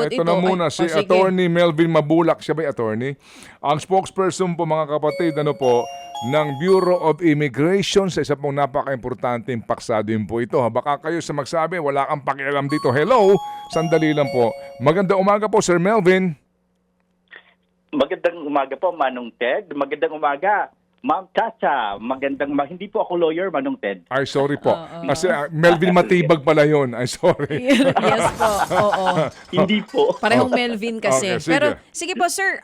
ito na muna, si sige. Attorney Melvin Mabulak, siya ba attorney? Ang spokesperson po mga kapatid, ano po, ng Bureau of Immigration sa isa pong napaka-importanteng paksa din po ito. Baka kayo sa magsabi, wala kang pakialam dito. Hello, sandali lang po. Magandang umaga po, Sir Melvin. Magandang umaga po, Manong Ted. Magandang umaga, Ma'am Chacha. Hindi po ako lawyer, Manong Ted. Ay, sorry po. Kasi Melvin Matibag pala yun. Ay, sorry. Yes po, oo. Hindi po. Parehong Melvin kasi. Okay, sige. Pero sige po sir,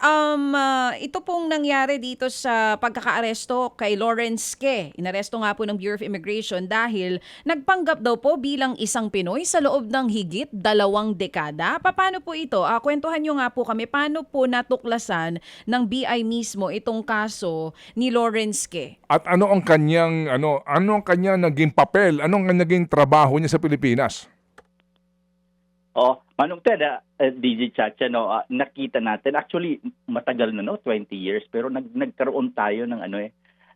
ito pong nangyari dito sa pagkakaaresto kay Lawrence Ke. Inaresto nga po ng Bureau of Immigration dahil nagpanggap daw po bilang isang Pinoy sa loob ng higit 2 dekada. Paano po ito? Kwentuhan nyo nga po kami, paano po natuklasan ng BI mismo itong kaso ni Lawrence Ke? At ano ang kanyang naging papel? Anong naging trabaho niya sa Pilipinas? Manong Ted, DJ Chacha, nakita natin, actually matagal na 20 years, pero nagkaroon tayo ng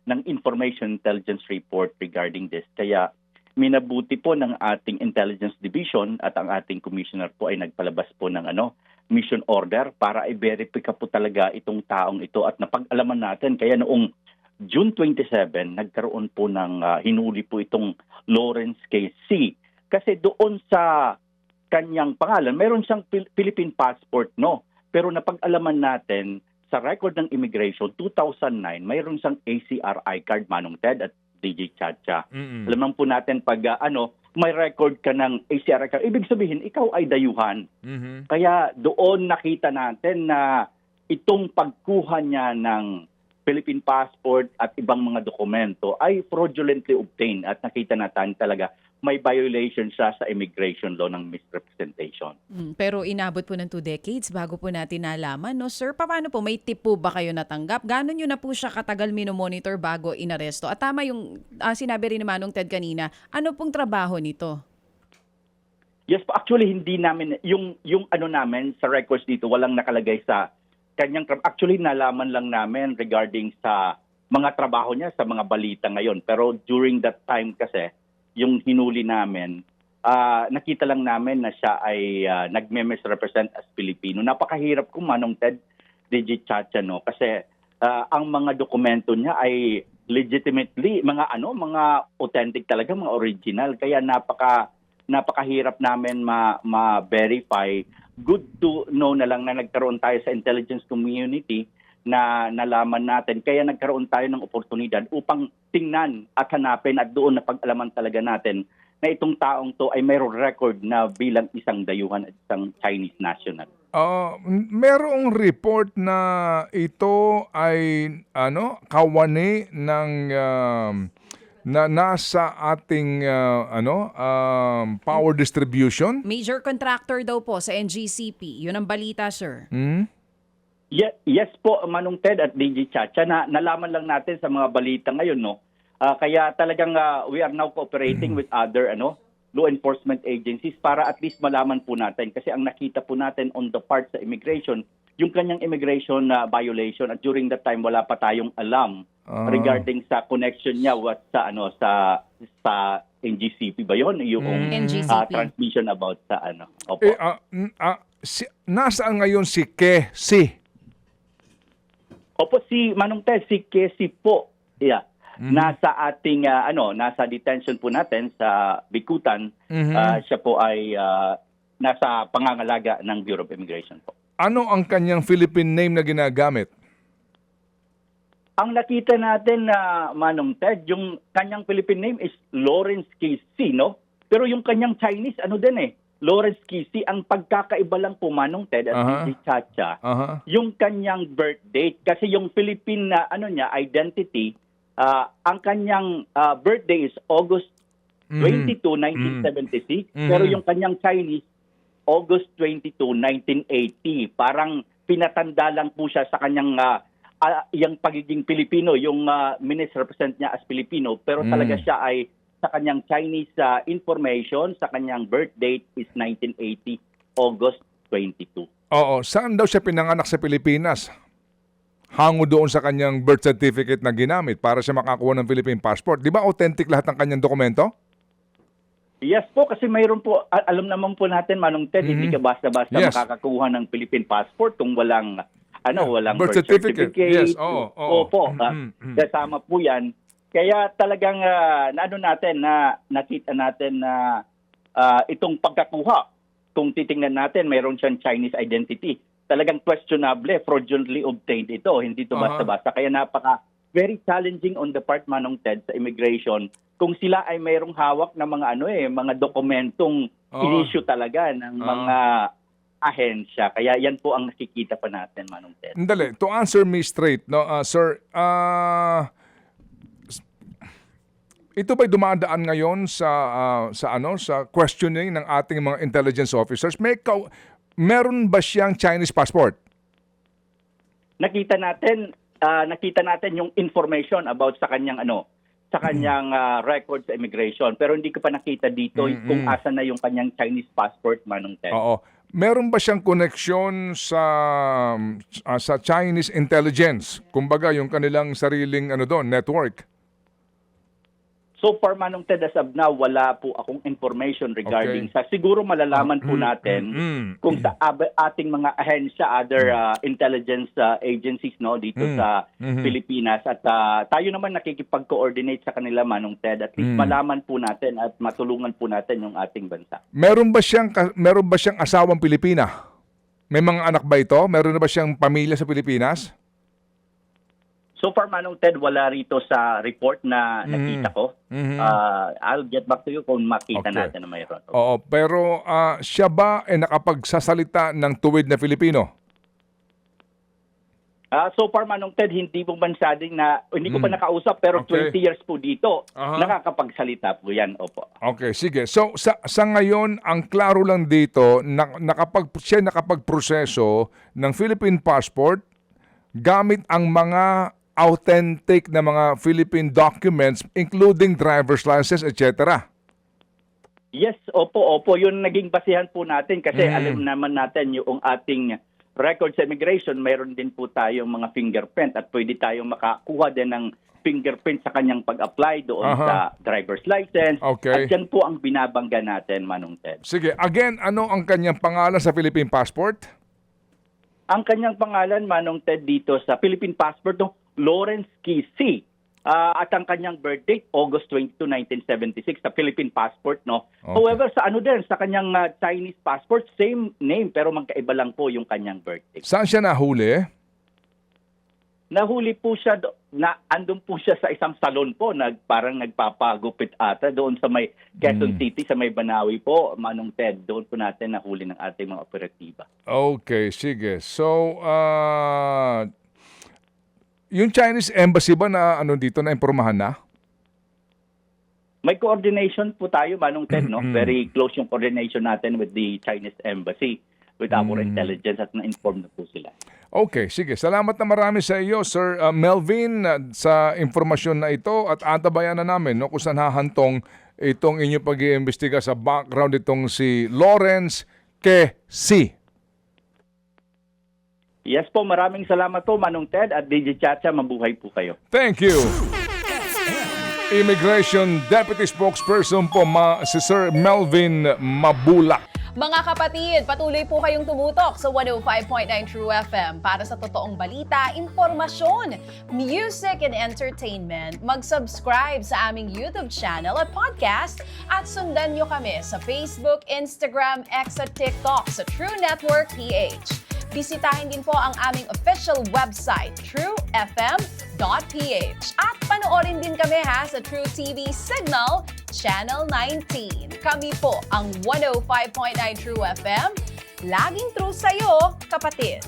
ng information intelligence report regarding this. Kaya minabuti po ng ating intelligence division at ang ating commissioner po ay nagpalabas po ng mission order para i-verify po talaga itong taong ito at napag-alaman natin. Kaya noong June 27, nagkaroon po ng hinuli po itong Lawrence K. C. Kasi doon sa kanyang pangalan, mayroon siyang Philippine passport, no? Pero napag-alaman natin sa record ng immigration, 2009, mayroon siyang ACRI card, Manong Ted at DJ Chacha. Alam po natin pag may record ka ng ACRI card, ibig sabihin, ikaw ay dayuhan. Kaya doon nakita natin na itong pagkuha niya ng Philippine passport at ibang mga dokumento ay fraudulently obtained at nakita natin talaga may violation siya sa immigration law ng misrepresentation. Pero inabot po ng 2 decades bago po natin nalaman, no sir? Paano po? May tip po ba kayo natanggap? Gano'n nyo na po siya katagal minomonitor bago inaresto? At tama yung sinabi rin ni Manong Ted kanina, ano pong trabaho nito? Yes po, actually hindi namin, yung namin sa records dito, walang nakalagay sa kanyang actually nalaman lang namin regarding sa mga trabaho niya sa mga balita ngayon. Pero during that time kasi, yung hinuli namin, nakita lang namin na siya ay nagme-misrepresent as Filipino. Napakahirap kung Manong Ted, DJ Chacha, no? Kasi ang mga dokumento niya ay legitimately mga authentic talaga, mga original. Kaya napakahirap namin ma-verify. Good to know na lang na nagkaroon tayo sa intelligence community na nalaman natin. Kaya nagkaroon tayo ng oportunidad upang tingnan at hanapin at doon na pag-alaman talaga natin na itong taong to ay mayroong record na bilang isang dayuhan at isang Chinese national. Merong report na ito ay kawani ng na nasa ating power distribution. Major contractor daw po sa NGCP. Yun ang balita, sir. Yes po, Manong Ted at DJ Chacha, na nalaman lang natin sa mga balita ngayon, no? Kaya talagang we are now cooperating with other law enforcement agencies para at least malaman po natin. Kasi ang nakita po natin on the part sa immigration, yung kanyang immigration violation at during that time wala pa tayong alam regarding sa connection niya sa NGCP ba yun? Yung NGCP. transmission about sa Opo. Nasaan ngayon si Ke Si? Opo, si Manong Ted, si Kesi po. Yeah. Nasa ating nasa detention po natin sa Bikutan. Siya po ay nasa pangangalaga ng Bureau of Immigration po. Ano ang kanyang Philippine name na ginagamit? Ang nakita natin na Manong Ted, yung kanyang Philippine name is Lawrence Kisi, no? Pero yung kanyang Chinese, Lawrence Kisi. Ang pagkakaiba lang po, Manong Ted at DJ Chacha, yung kanyang birth date. Kasi yung Philippine identity, ang kanyang birthday is August 22, 1976. Pero yung kanyang Chinese, August 22, 1980. Parang pinatanda lang po siya sa kanyang yung pagiging Pilipino, yung misrepresent niya as Filipino. Pero talaga siya ay sa kanyang Chinese information, sa kanyang birth date is 1980, August 22. Oo. Saan daw siya pinanganak sa Pilipinas? Hango doon sa kanyang birth certificate na ginamit para siya makakuha ng Philippine passport. Di ba authentic lahat ng kanyang dokumento? Yes po, kasi mayroon po, alam naman po natin, Manong Ted, hindi ka basta-basta Yes. makakakuha ng Philippine passport kung walang, walang Birth certificate. Yes, oo. Opo, kasama po yan. Kaya talagang nakita natin na itong pagkakuha, kung titingnan natin, mayroon siyang Chinese identity. Talagang questionable, fraudulently obtained ito. Hindi ito basta-basta. Kaya very challenging on the part, Manong Ted, sa immigration kung sila ay mayroong hawak na mga dokumentong in-issue talaga ng mga ahensya. Kaya yan po ang nakikita pa natin, Manong Ted. Dali, to answer me straight, no, sir, ito ba'y dumadaan ngayon sa questioning ng ating mga intelligence officers? Meron ba siyang Chinese passport? Nakita natin yung information about sa kanyang record sa immigration, pero hindi ko pa nakita dito kung asa na yung kanyang Chinese passport, Manong Ted. Oo. Meron ba siyang connection sa Chinese intelligence? Kumbaga, yung kanilang sariling network? So far, Manong Ted, as of now, wala po akong information regarding sa. Siguro malalaman po natin kung sa ating mga ahensya, other intelligence agencies dito sa Pilipinas. At tayo naman nakikipag-coordinate sa kanila, Manong Ted. At least malaman po natin at matulungan po natin yung ating bansa. Meron ba siyang asawang Pilipina? May mga anak ba ito? Meron na ba siyang pamilya sa Pilipinas? So far, Manong Ted, wala rito sa report na nakita ko. I'll get back to you kung makita natin na mayroon. Oo, pero siya ba ay nakapagsasalita ng tuwid na Filipino? So far, Manong Ted, hindi po bansading hindi ko pa nakausap, pero 20 years po dito, nakakapagsalita po yan. Opo. Okay, sige. So, sa ngayon, ang klaro lang dito, siya nakapagproseso ng Philippine passport gamit ang mga authentic na mga Philippine documents, including driver's license, etc. Yes, opo. Yun naging basihan po natin kasi alam naman natin yung ating record sa immigration, mayroon din po tayong mga fingerprint at pwede tayong makakuha din ng fingerprint sa kanyang pag-apply doon sa driver's license. Okay. At yan po ang binabangga natin, Manong Ted. Sige, again, ano ang kanyang pangalan sa Philippine passport? Ang kanyang pangalan, Manong Ted, dito sa Philippine passport, Lawrence Kisi. At ang kanyang birth date, August 22, 1976, sa Philippine passport, Okay. However, sa kanyang Chinese passport, same name, pero magkaiba lang po yung kanyang birth date. Saan siya nahuli? Nahuli po siya, andun po siya sa isang salon po, parang nagpapagupit ata doon sa may Quezon City, sa may Banawi po, Manong Ted. Doon po natin nahuli ng ating mga operatiba. Okay, sige. So, yung Chinese embassy ba na dito na impormahan na? May coordination po tayo, Manong Ted, Very close yung coordination natin with the Chinese embassy, with our intelligence, at na-inform na po sila. Okay, sige. Salamat na marami sa iyo, Sir Melvin, sa informasyon na ito at antabayan na namin kung saan hahantong itong inyong pag-iimbestiga sa background itong si Lawrence Kesi. Yes po, maraming salamat po, Manong Ted, at DJ Chacha, mabuhay po kayo. Thank you. Immigration Deputy Spokesperson po si Sir Melvin Mabula. Mga kapatid, patuloy po kayong tumutok sa 105.9 True FM para sa totoong balita, impormasyon, music and entertainment. Mag-subscribe sa aming YouTube channel at podcast at sundan nyo kami sa Facebook, Instagram, X at TikTok sa True Network PH. Bisitahin din po ang aming official website, truefm.ph. At panoorin din kami sa True TV Signal, Channel 19. Kami po ang 105.9 True FM. Laging true sa'yo, kapatid.